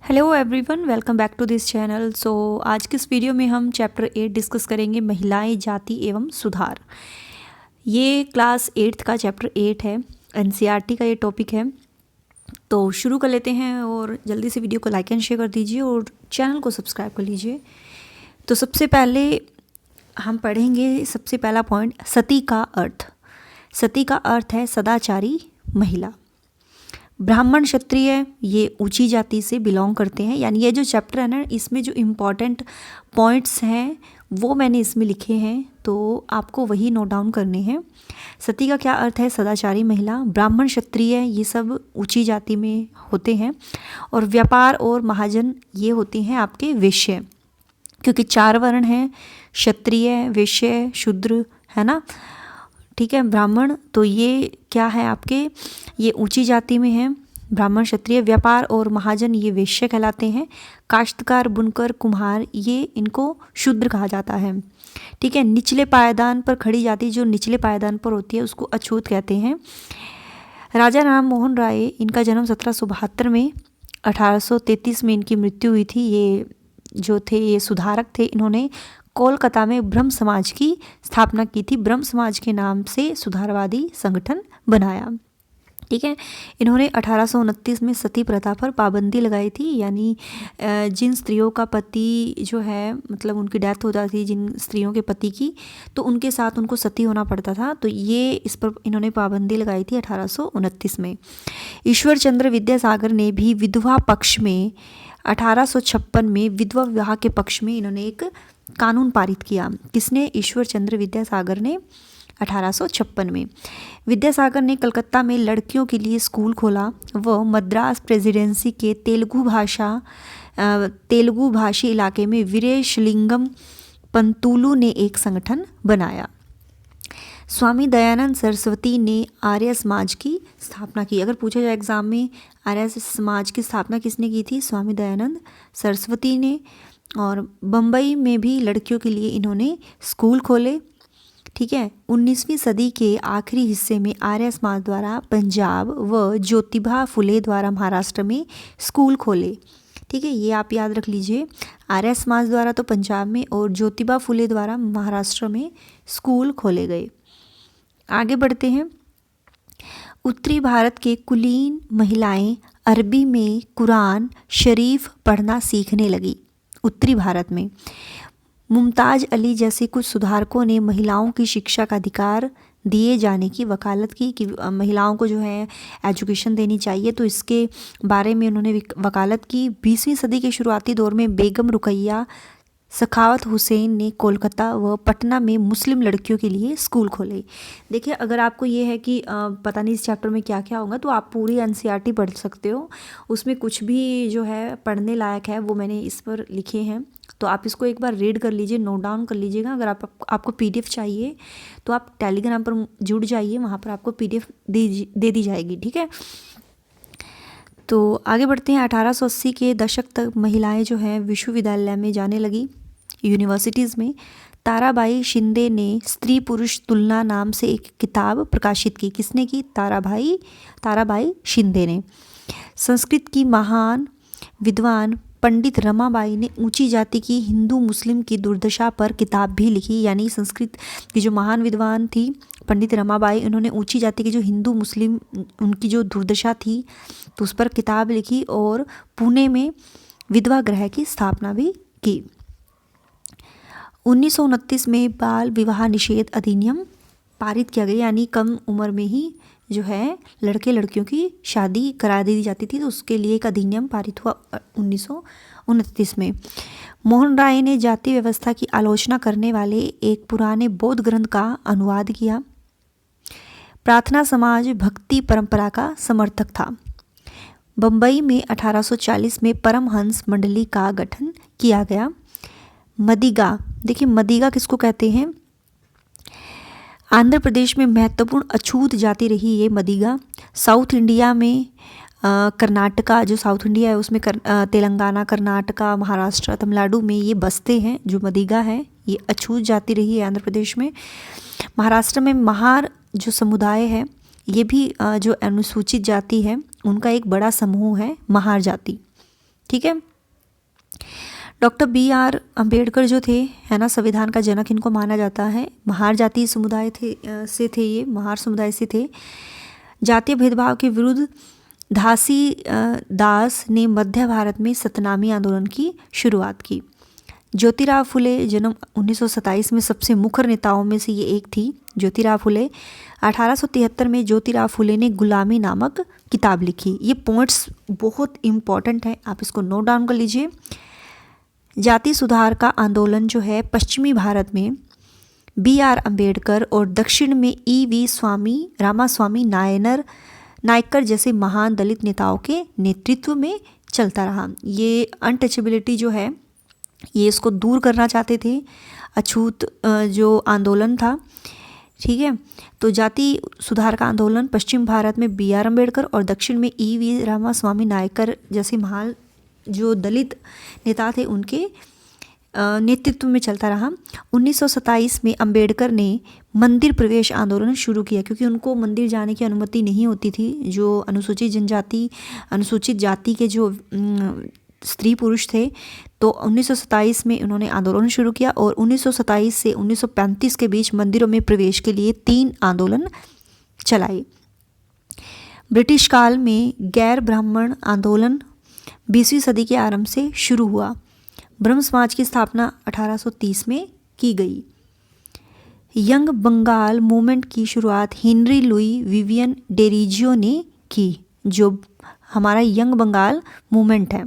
Hello everyone, welcome back to this channel. So आज के इस वीडियो में हम चैप्टर 8 डिस्कस करेंगे, महिलाएं, जाति एवं सुधार। ये क्लास 8th का चैप्टर 8 है, एनसीईआरटी का ये टॉपिक है। तो शुरू कर लेते हैं और जल्दी से वीडियो को लाइक एंड शेयर कर दीजिए और चैनल को सब्सक्राइब कर लीजिए। तो सबसे पहले हम पढ़ेंगे सबसे पहला पॉइंट, सती का अर्थ। सती का अर्थ है सदाचारी महिला। ब्राह्मण क्षत्रिय ये ऊंची जाति से बिलोंग करते हैं। यानी ये जो चैप्टर है ना, इसमें जो इम्पॉर्टेंट पॉइंट्स हैं वो मैंने इसमें लिखे हैं, तो आपको वही नोट डाउन करने हैं। सती का क्या अर्थ है? सदाचारी महिला। ब्राह्मण क्षत्रिय ये सब ऊंची जाति में होते हैं, और व्यापार और महाजन ये होते हैं आपके वैश्य, क्योंकि 4 वर्ण हैं, क्षत्रिय, वैश्य, शूद्र, है ना। ठीक है, ब्राह्मण तो ये क्या है आपके, ये ऊंची जाति में हैं। ब्राह्मण क्षत्रिय, व्यापार और महाजन ये वैश्य कहलाते हैं। काश्तकार, बुनकर, कुम्हार ये इनको शूद्र कहा जाता है। ठीक है, निचले पायदान पर खड़ी जाति जो निचले पायदान पर होती है उसको अछूत कहते हैं। राजा राम मोहन राय, इनका जन्म 1772 में, 1833 में इनकी मृत्यु हुई थी। ये जो थे ये सुधारक थे। इन्होंने कोलकाता में ब्रह्म समाज की स्थापना की थी। ब्रह्म समाज के नाम से सुधारवादी संगठन बनाया। ठीक है, इन्होंने 1829 में सती प्रथा पर पाबंदी लगाई थी। यानी जिन स्त्रियों का पति जो है, मतलब उनकी डेथ हो जाती, जिन स्त्रियों के पति की, तो उनके साथ उनको सती होना पड़ता था। तो ये इस पर इन्होंने पाबंदी लगाई थी 1829 में। ईश्वर चंद्र विद्यासागर ने भी विधवा पक्ष में 1856 में विधवा विवाह के पक्ष में इन्होंने एक कानून पारित किया। किसने? ईश्वर चंद्र विद्यासागर ने 1856 में। विद्यासागर ने कलकत्ता में लड़कियों के लिए स्कूल खोला। वह मद्रास प्रेसिडेंसी के तेलुगु भाषी इलाके में वीरेशलिंगम पंतुलु ने एक संगठन बनाया। स्वामी दयानंद सरस्वती ने आर्य समाज की स्थापना की। अगर पूछा जाए एग्जाम में, आर्य समाज की स्थापना किसने की थी? स्वामी दयानंद सरस्वती ने। और बम्बई में भी लड़कियों के लिए इन्होंने स्कूल खोले। ठीक है, 19वीं सदी के आखिरी हिस्से में आर्य समाज द्वारा पंजाब व ज्योतिबा फुले द्वारा महाराष्ट्र में स्कूल खोले। ठीक है, ये आप याद रख लीजिए। आर्य समाज द्वारा तो पंजाब में और ज्योतिबा फुले द्वारा महाराष्ट्र में स्कूल खोले गए। आगे बढ़ते हैं। उत्तरी भारत के कुलीन महिलाएं अरबी में कुरान शरीफ पढ़ना सीखने लगी। उत्तरी भारत में मुमताज़ अली जैसे कुछ सुधारकों ने महिलाओं की शिक्षा का अधिकार दिए जाने की वकालत की कि महिलाओं को जो है एजुकेशन देनी चाहिए। तो इसके बारे में उन्होंने वकालत की। 20वीं सदी के शुरुआती दौर में बेगम रुकैया सखावत हुसैन ने कोलकाता व पटना में मुस्लिम लड़कियों के लिए स्कूल खोले। देखिए, अगर आपको ये है कि पता नहीं इस चैप्टर में क्या क्या होगा, तो आप पूरी एनसीईआरटी पढ़ सकते हो। उसमें कुछ भी जो है पढ़ने लायक है वो मैंने इस पर लिखे हैं, तो आप इसको एक बार रीड कर लीजिए, नोट डाउन कर लीजिएगा। अगर आपको पीडीएफ चाहिए तो आप टेलीग्राम पर जुड़ जाइए, वहाँ पर आपको पीडीएफ दे दी जाएगी। ठीक है, तो आगे बढ़ते हैं। 1880 के दशक तक महिलाएं जो हैं विश्वविद्यालय में जाने लगी, यूनिवर्सिटीज़ में। ताराबाई शिंदे ने स्त्री पुरुष तुलना नाम से एक किताब प्रकाशित की। किसने की? ताराबाई शिंदे ने। संस्कृत की महान विद्वान पंडित रमाबाई ने ऊंची जाति की हिंदू मुस्लिम की दुर्दशा पर किताब भी लिखी। यानी संस्कृत की जो महान विद्वान थी पंडित रमाबाई, उन्होंने ऊंची जाति के जो हिंदू मुस्लिम उनकी जो दुर्दशा थी तो उस पर किताब लिखी, और पुणे में विधवा गृह की स्थापना भी की। 1929 में बाल विवाह निषेध अधिनियम पारित किया गया। यानी कम उम्र में ही जो है लड़के लड़कियों की शादी करा दी जाती थी, तो उसके लिए एक अधिनियम पारित हुआ 1929 में। मोहन राय ने जाति व्यवस्था की आलोचना करने वाले एक पुराने बौद्ध ग्रंथ का अनुवाद किया। प्रार्थना समाज भक्ति परंपरा का समर्थक था। बम्बई में 1840 में परमहंस मंडली का गठन किया गया। मदिगा, देखिए मदिगा किसको कहते हैं? आंध्र प्रदेश में महत्वपूर्ण अछूत जाति रही ये मदिगा। साउथ इंडिया में कर्नाटका, जो साउथ इंडिया है उसमें तेलंगाना, कर्नाटका, महाराष्ट्र, तमिलनाडु में ये बसते हैं। जो मदिगा है ये अछूत जाति रही है आंध्र प्रदेश में। महाराष्ट्र में महार जो समुदाय है ये भी जो अनुसूचित जाति है उनका एक बड़ा समूह है महार जाति। ठीक है। Doctor B.R. अम्बेडकर जो थे, है ना, संविधान का जनक इनको माना जाता है। महार जातीय समुदाय थे ये महार समुदाय से थे। जातीय भेदभाव के विरुद्ध दास ने मध्य भारत में सतनामी आंदोलन की शुरुआत की। ज्योतिराव फुले जन्म 1927 में सबसे मुखर नेताओं में से ये एक थी। ज्योतिराव फुले 1873 में ज्योतिराव फुले ने गुलामी नामक किताब लिखी। ये पॉइंट्स बहुत इम्पॉर्टेंट है, आप इसको नोट डाउन कर लीजिए। जाति सुधार का आंदोलन जो है पश्चिमी भारत में B.R. अम्बेडकर और दक्षिण में E.V. रामास्वामी नायकर जैसे महान दलित नेताओं के नेतृत्व में चलता रहा। ये अनटचेबिलिटी जो है ये इसको दूर करना चाहते थे, अछूत जो आंदोलन था, ठीक है। तो जाति सुधार का आंदोलन पश्चिम भारत में B.R. अम्बेडकर और दक्षिण में E.V. रामास्वामी नायकर जैसे महान जो दलित नेता थे उनके नेतृत्व में चलता रहा। 1927 में अम्बेडकर ने मंदिर प्रवेश आंदोलन शुरू किया, क्योंकि उनको मंदिर जाने की अनुमति नहीं होती थी। जो अनुसूचित जाति के जो स्त्री पुरुष थे, तो 1927 में उन्होंने आंदोलन शुरू किया और 1927 से 1935 के बीच मंदिरों में प्रवेश के लिए 3 आंदोलन चलाए। ब्रिटिश काल में गैर ब्राह्मण आंदोलन 20वीं सदी के आरंभ से शुरू हुआ। ब्रह्म समाज की स्थापना 1830 में की गई। यंग बंगाल मूवमेंट की शुरुआत हेनरी लुई विवियन डेरिजियो ने की, जो हमारा यंग बंगाल मूवमेंट है।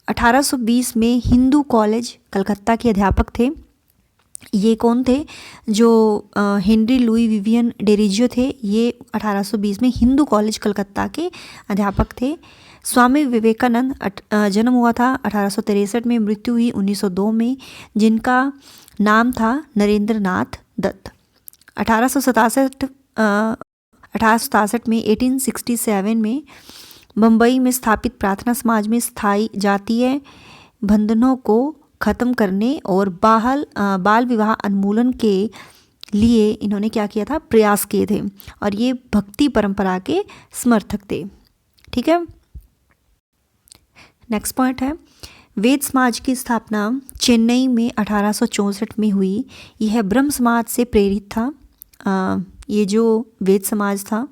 1820 में हिंदू कॉलेज कलकत्ता के अध्यापक थे। ये कौन थे? जो हेनरी लुई विवियन डेरिजियो थे, ये 1820 में हिंदू कॉलेज कलकत्ता के अध्यापक थे। स्वामी विवेकानंद जन्म हुआ था 1863 में, मृत्यु हुई 1902 में, जिनका नाम था नरेंद्र नाथ दत्त। 1867 में 1867 में मुंबई में स्थापित प्रार्थना समाज में स्थायी जातीय बंधनों को ख़त्म करने और बाल विवाह उन्मूलन के लिए इन्होंने क्या किया था? प्रयास किए थे, और ये भक्ति परंपरा के समर्थक थे, ठीक है। नेक्स्ट पॉइंट है वेद समाज की स्थापना चेन्नई में 1864 में हुई। यह ब्रह्म समाज से प्रेरित था। ये जो वेद समाज था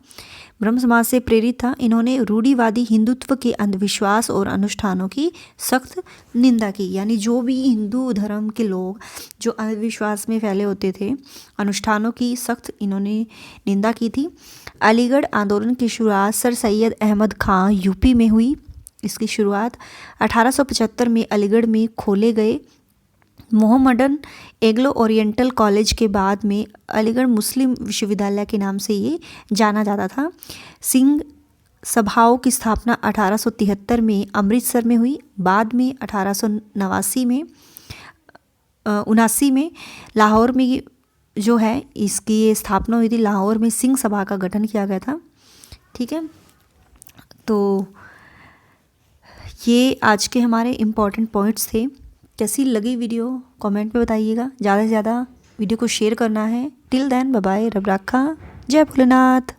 ब्रह्म समाज से प्रेरित था। इन्होंने रूढ़िवादी हिंदुत्व के अंधविश्वास और अनुष्ठानों की सख्त निंदा की, यानी जो भी हिंदू धर्म के लोग जो अंधविश्वास में फैले होते थे, अनुष्ठानों की सख्त इन्होंने निंदा की थी। अलीगढ़ आंदोलन की शुरुआत सर सैयद अहमद खां यूपी में हुई। इसकी शुरुआत 1875 में अलीगढ़ में खोले गए मोहम्मडन एग्लो ओरिएंटल कॉलेज के बाद में अलीगढ़ मुस्लिम विश्वविद्यालय के नाम से ये जाना जाता था। सिंह सभाओं की स्थापना 1873 में अमृतसर में हुई। बाद में 1879 में लाहौर में जो है इसकी ये स्थापना हुई थी। लाहौर में सिंह सभा का गठन किया गया था, ठीक है। तो ये आज के हमारे इम्पॉर्टेंट पॉइंट्स थे। कैसी लगी वीडियो कमेंट में बताइएगा। ज़्यादा से ज़्यादा वीडियो को शेयर करना है। टिल देन बाय बाय, रब रखा, जय भोलेनाथ।